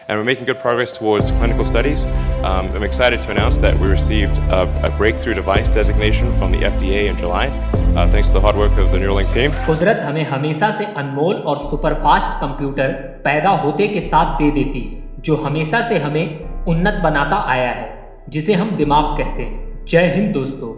and we're making good progress towards clinical studies. I'm excited to announce that we received a breakthrough device designation from the FDA in July, thanks to the hard work of the Neuralink team. कुदरत हमें हमेशा से अनमोल और superfast computer पैदा होते के साथ दे देती, जो हमेशा से हमें उन्नत बनाता आया है, जिसे हम दिमाग कहते हैं। जय हिंद दोस्तों,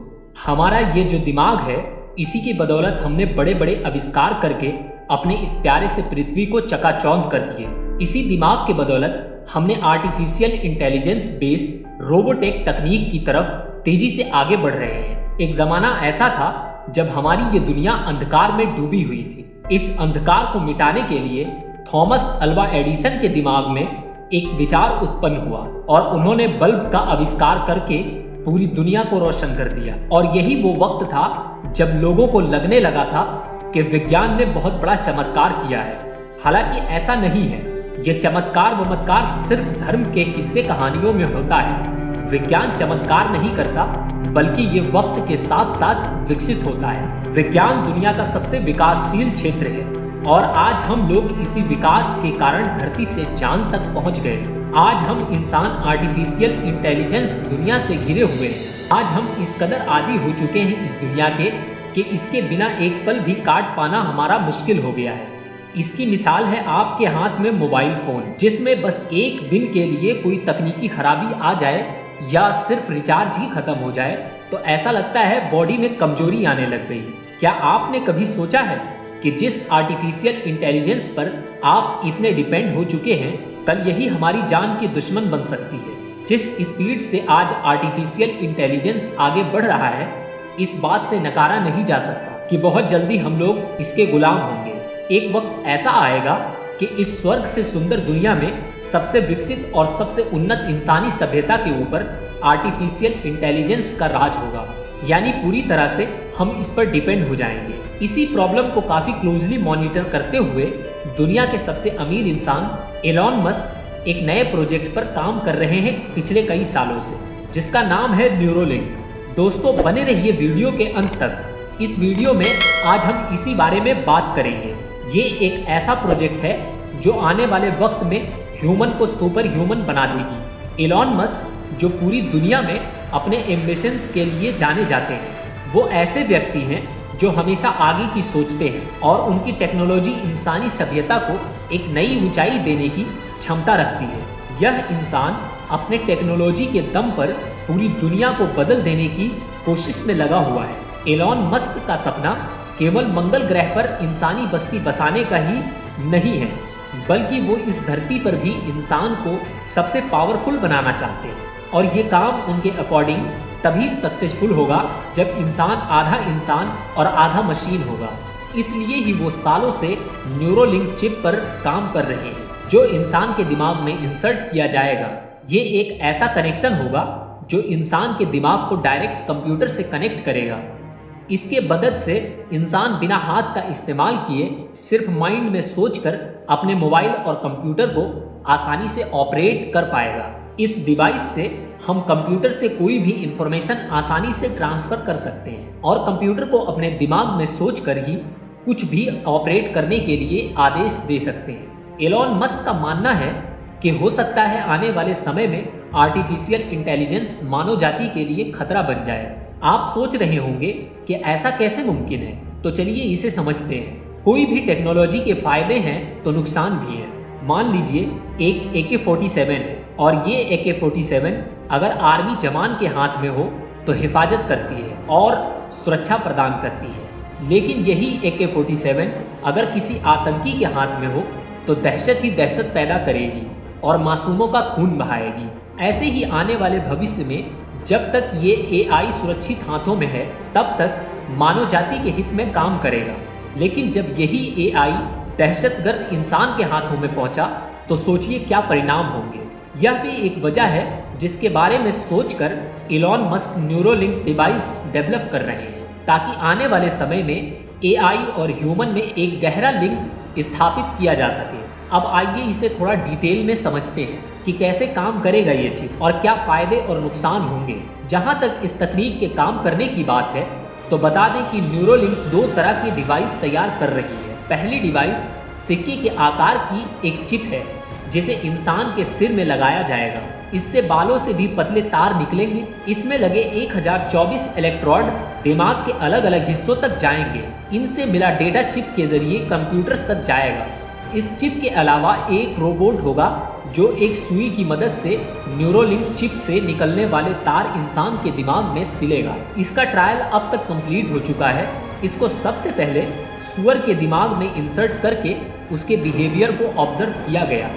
हमारा ये जो दिमाग है, इसी की बदौलत हमने बड़े बड़े आविष्कार करके अपने इस प्यारे से पृथ्वी को चकाचौंध कर दिए। इसी दिमाग के बदौलत हमने आर्टिफिशियल इंटेलिजेंस बेस रोबोटेक तकनीक की तरफ तेजी से आगे बढ़ रहे हैं। एक जमाना ऐसा था जब हमारी ये दुनिया अंधकार में डूबी हुई थी। इस अंधकार को मिटाने के लिए थॉमस अल्वा एडिसन के दिमाग में एक विचार उत्पन्न हुआ और उन्होंने बल्ब का आविष्कार करके पूरी दुनिया को रोशन कर दिया। और यही वो वक्त था जब लोगों को लगने लगा था कि विज्ञान ने बहुत बड़ा चमत्कार किया है। हालांकि ऐसा नहीं है। ये चमत्कार वमत्कार सिर्फ धर्म के किस्से कहानियों में होता है। विज्ञान चमत्कार नहीं करता, बल्कि ये वक्त के साथ साथ विकसित होता है। विज्ञान दुनिया का सबसे विकासशील क्षेत्र है और आज हम लोग इसी विकास के कारण धरती से चांद तक पहुंच गए। आज हम इंसान आर्टिफिशियल इंटेलिजेंस दुनिया से घिरे हुए हैं। आज हम इस कदर आदी हो चुके हैं इस दुनिया के कि इसके बिना एक पल भी काट पाना हमारा मुश्किल हो गया है। इसकी मिसाल है आपके हाथ में मोबाइल फोन, जिसमें बस एक दिन के लिए कोई तकनीकी खराबी आ जाए या सिर्फ रिचार्ज ही खत्म हो जाए तो ऐसा लगता है बॉडी में कमजोरी आने लग गई। क्या आपने कभी सोचा है कि जिस आर्टिफिशियल इंटेलिजेंस पर आप इतने डिपेंड हो चुके हैं, कल यही हमारी जान की दुश्मन बन सकती है। जिस स्पीड से आज आर्टिफिशियल इंटेलिजेंस आगे बढ़ रहा है, इस बात से नकारा नहीं जा सकता कि बहुत जल्दी हम लोग इसके गुलाम होंगे। एक वक्त ऐसा आएगा कि इस स्वर्ग से सुंदर दुनिया में सबसे विकसित और सबसे उन्नत इंसानी सभ्यता के ऊपर आर्टिफिशियल इंटेलिजेंस का राज होगा, यानी पूरी तरह से हम इस पर डिपेंड हो जाएंगे। इसी प्रॉब्लम को काफी क्लोजली मॉनिटर करते हुए दुनिया के सबसे अमीर इंसान एलॉन मस्क एक नए प्रोजेक्ट पर काम कर रहे हैं पिछले कई सालों से, जिसका नाम है न्यूरोलिंक। दोस्तों, बने रहिए वीडियो के अंत तक। इस वीडियो में आज हम इसी बारे में बात करेंगे। ये एक ऐसा प्रोजेक्ट है जो आने वाले वक्त में ह्यूमन को सुपर ह्यूमन बना देगी। एलॉन मस्क, जो पूरी दुनिया में अपने एम्बिशंस के लिए जाने जाते हैं, वो ऐसे व्यक्ति हैं जो हमेशा आगे की सोचते हैं और उनकी टेक्नोलॉजी इंसानी सभ्यता को एक नई ऊंचाई देने की क्षमता रखती है। यह इंसान अपने टेक्नोलॉजी के दम पर पूरी दुनिया को बदल देने की कोशिश में लगा हुआ है। एलॉन मस्क का सपना केवल मंगल ग्रह पर इंसानी बस्ती बसाने का ही नहीं है, बल्कि वो इस धरती पर भी इंसान को सबसे पावरफुल बनाना चाहते हैं। और ये काम उनके अकॉर्डिंग तभी सक्सेसफुल होगा जब इंसान और आधा मशीन होगा। इसलिए ही वो सालों से न्यूरोलिंक चिप पर काम कर रहे हैं, जो इंसान के दिमाग में इंसर्ट किया जाएगा। ये एक ऐसा कनेक्शन होगा जो इंसान के दिमाग को डायरेक्ट कंप्यूटर से कनेक्ट करेगा। इसके मदद से इंसान बिना हाथ का इस्तेमाल किए सिर्फ माइंड में सोचकर अपने मोबाइल और कंप्यूटर को आसानी से ऑपरेट कर पाएगा। इस डिवाइस से हम कंप्यूटर से कोई भी इंफॉर्मेशन आसानी से ट्रांसफर कर सकते हैं और कंप्यूटर को अपने दिमाग में सोचकर ही कुछ भी ऑपरेट करने के लिए आदेश दे सकते हैं। एलॉन मस्क का मानना है कि हो सकता है आने वाले समय में आर्टिफिशियल इंटेलिजेंस मानव जाति के लिए खतरा बन जाए। आप सोच रहे होंगे कि ऐसा कैसे मुमकिन है, तो चलिए इसे समझते हैं। कोई भी टेक्नोलॉजी के फायदे हैं तो नुकसान भी है। मान लीजिए एक AK-47 है और ये AK-47 अगर आर्मी जवान के हाथ में हो तो हिफाजत करती है और सुरक्षा प्रदान करती है। लेकिन यही AK-47 अगर किसी आतंकी के हाथ में हो तो दहशत ही दहशत पैदा करेगी और मासूमों का खून बहाएगी। ऐसे ही आने वाले भविष्य में जब तक ये AI सुरक्षित हाथों में है, तब तक मानव जाति के हित में काम करेगा। लेकिन जब यही AI दहशतगर्द इंसान के हाथों में पहुंचा तो सोचिए क्या परिणाम होंगे। यह भी एक वजह है जिसके बारे में सोचकर Elon Musk Neuralink device develop कर रहे हैं, ताकि आने वाले समय में AI और ह्यूमन में एक गहरा लिंक स्थापित किया जा सके। अब आइए इसे थोड़ा डिटेल में समझते हैं कि कैसे काम करेगा ये चिप और क्या फायदे और नुकसान होंगे। जहां तक इस तकनीक के काम करने की बात है तो बता दें कि न्यूरोलिंक दो तरह की डिवाइस तैयार कर रही है। पहली डिवाइस सिक्के के आकार की एक चिप है जिसे इंसान के सिर में लगाया जाएगा। इससे बालों से भी पतले तार निकलेंगे। इसमें लगे 1024 इलेक्ट्रोड दिमाग के अलग अलग हिस्सों तक जाएंगे। इनसे मिला डेटा चिप के जरिए कंप्यूटर्स तक जाएगा। इस चिप के अलावा एक रोबोट होगा जो एक सुई की मदद से न्यूरोलिंक चिप से निकलने वाले तार इंसान के दिमाग में सिलेगा। इसका ट्रायल अब तक कंप्लीट हो चुका है। इसको सबसे पहले सुअर के दिमाग में इंसर्ट करके उसके बिहेवियर को ऑब्जर्व किया गया।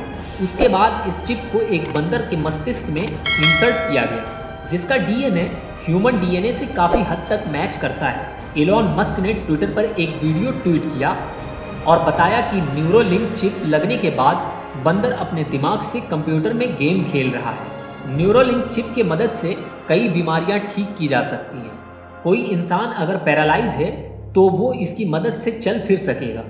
उसके बाद इस चिप को एक बंदर के मस्तिष्क में इंसर्ट किया गया, जिसका डीएनए ह्यूमन डीएनए से काफ़ी हद तक मैच करता है। एलॉन मस्क ने ट्विटर पर एक वीडियो ट्वीट किया और बताया कि न्यूरोलिंक चिप लगने के बाद बंदर अपने दिमाग से कंप्यूटर में गेम खेल रहा है। न्यूरोलिंक चिप की मदद से कई बीमारियां ठीक की जा सकती हैं। कोई इंसान अगर पैरालाइज है तो वो इसकी मदद से चल फिर सकेगा।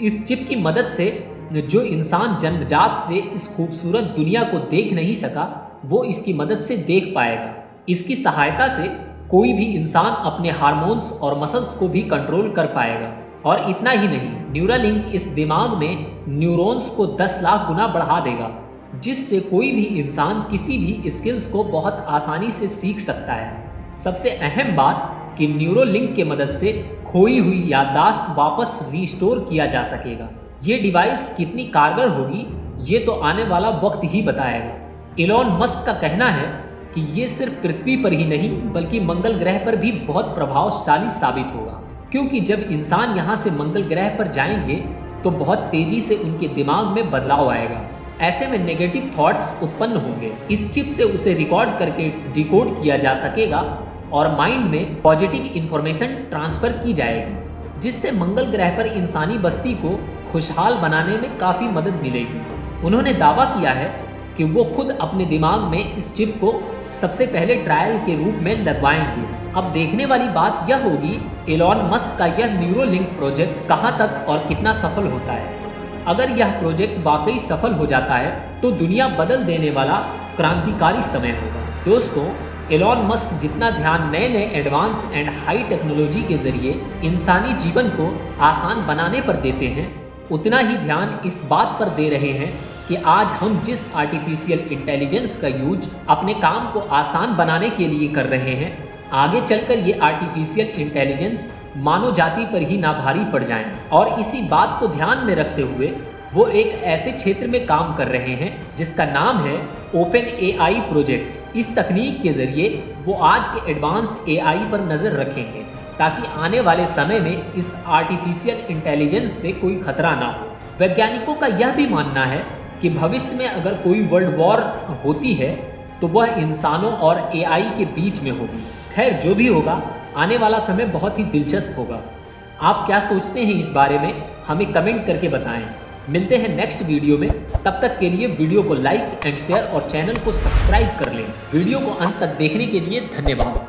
इस चिप की मदद से जो इंसान जन्मजात से इस खूबसूरत दुनिया को देख नहीं सका, वो इसकी मदद से देख पाएगा। इसकी सहायता से कोई भी इंसान अपने हार्मोन्स और मसल्स को भी कंट्रोल कर पाएगा। और इतना ही नहीं, न्यूरालिंक इस दिमाग में न्यूरॉन्स को 10 लाख गुना बढ़ा देगा, जिससे कोई भी इंसान किसी भी स्किल्स को बहुत आसानी से सीख सकता है। सबसे अहम बात कि न्यूरोलिंक के मदद से खोई हुई याददाश्त वापस रिस्टोर किया जा सकेगा। ये डिवाइस कितनी कारगर होगी ये तो आने वाला वक्त ही बताएगा। एलॉन मस्क का कहना है कि ये सिर्फ पृथ्वी पर ही नहीं बल्कि मंगल ग्रह पर भी बहुत प्रभावशाली साबित होगा, क्योंकि जब इंसान यहाँ से मंगल ग्रह पर जाएंगे तो बहुत तेजी से उनके दिमाग में बदलाव आएगा। ऐसे में नेगेटिव थॉट्स उत्पन्न होंगे। इस चिप से उसे रिकॉर्ड करके डिकोड किया जा सकेगा और माइंड में पॉजिटिव इंफॉर्मेशन ट्रांसफर की जाएगी, जिससे मंगल ग्रह पर इंसानी बस्ती को खुशहाल बनाने में काफ़ी मदद मिलेगी। उन्होंने दावा किया है कि वो खुद अपने दिमाग में इस चिप को सबसे पहले ट्रायल के रूप में लगवाएंगे। अब देखने वाली बात यह होगी एलॉन मस्क का यह न्यूरोलिंक प्रोजेक्ट कहां तक और कितना सफल होता है। अगर यह प्रोजेक्ट वाकई सफल हो जाता है तो दुनिया बदल देने वाला क्रांतिकारी समय होगा। दोस्तों, एलॉन मस्क जितना ध्यान नए नए एडवांस एंड हाई टेक्नोलॉजी के जरिए इंसानी जीवन को आसान बनाने पर देते हैं, उतना ही ध्यान इस बात पर दे रहे हैं कि आज हम जिस आर्टिफिशियल इंटेलिजेंस का यूज अपने काम को आसान बनाने के लिए कर रहे हैं, आगे चलकर ये आर्टिफिशियल इंटेलिजेंस मानव जाति पर ही ना भारी पड़ जाएं। और इसी बात को ध्यान में रखते हुए वो एक ऐसे क्षेत्र में काम कर रहे हैं जिसका नाम है ओपन एआई प्रोजेक्ट। इस तकनीक के जरिए वो आज के एडवांस एआई पर नज़र रखेंगे ताकि आने वाले समय में इस आर्टिफिशियल इंटेलिजेंस से कोई खतरा ना हो। वैज्ञानिकों का यह भी मानना है कि भविष्य में अगर कोई वर्ल्ड वॉर होती है तो वह इंसानों और एआई के बीच में होगी। खैर, जो भी होगा, आने वाला समय बहुत ही दिलचस्प होगा। आप क्या सोचते हैं इस बारे में, हमें कमेंट करके बताएं। मिलते हैं नेक्स्ट वीडियो में, तब तक के लिए वीडियो को लाइक एंड शेयर और चैनल को सब्सक्राइब कर लें। वीडियो को अंत तक देखने के लिए धन्यवाद।